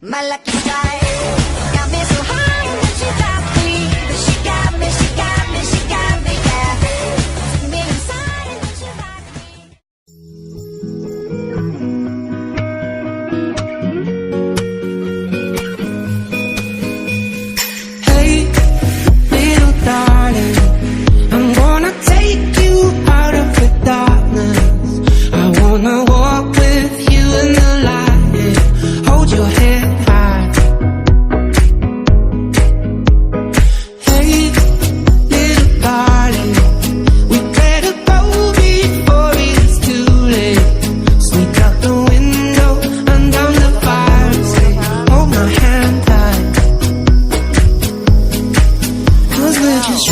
My lucky strike got me so high that she got me. But she got me, she got me, she got me, yeah. Took me inside and then she rocked me. Hey, little darling, I'm gonna take you out of the darkness. I wanna walk with you in the light, yeah. Hold your head high. Hey, little darling, we better go before it's too late. Sneak out the window and down the fire escape. Hold my hand tight, 'cause we're just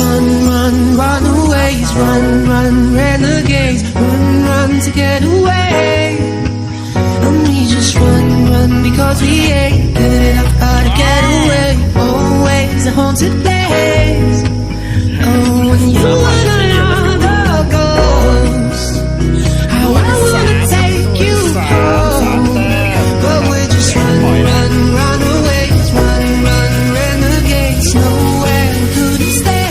runaways, run, renegades, run to get away. And we just run because we ain't good enough. Gotta get away, always a haunted place. Oh, when you and another ghost, how I wanna take you home. But we're just runaways, run, renegades, nowhere could stay.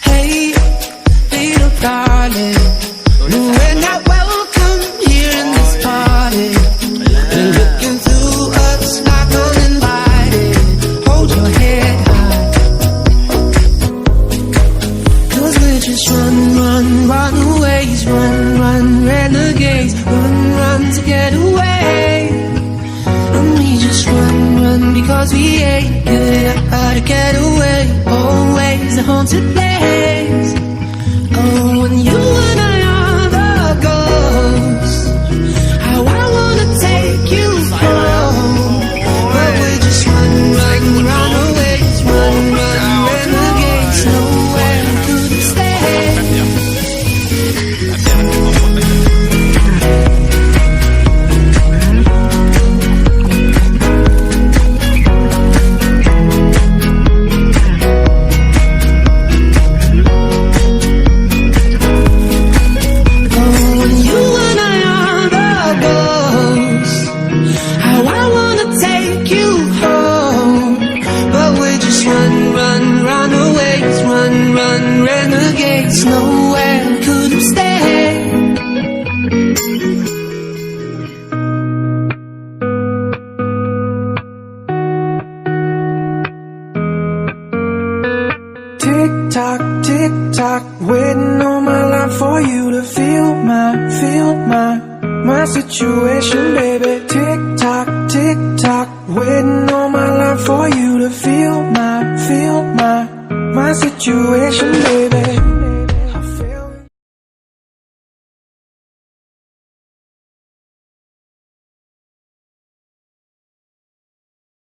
Hey, little darling, we're not welcome here in this party. They're looking through us like uninvited. Hold your head high, 'cause we're just runaways, run, renegades, run to get away. And we just run because we ain't good enough. Gotta get away, always a haunted place. Oh, when you and another ghost, how I wanna take you home. But we're just runaways, run, renegades, nowhere could stay. Runaways, run, renegades, nowhere could stay. Tick tock, waiting all my life for you to feel my situation, baby. Tick tock, waiting all my life for you to feel my situation, baby.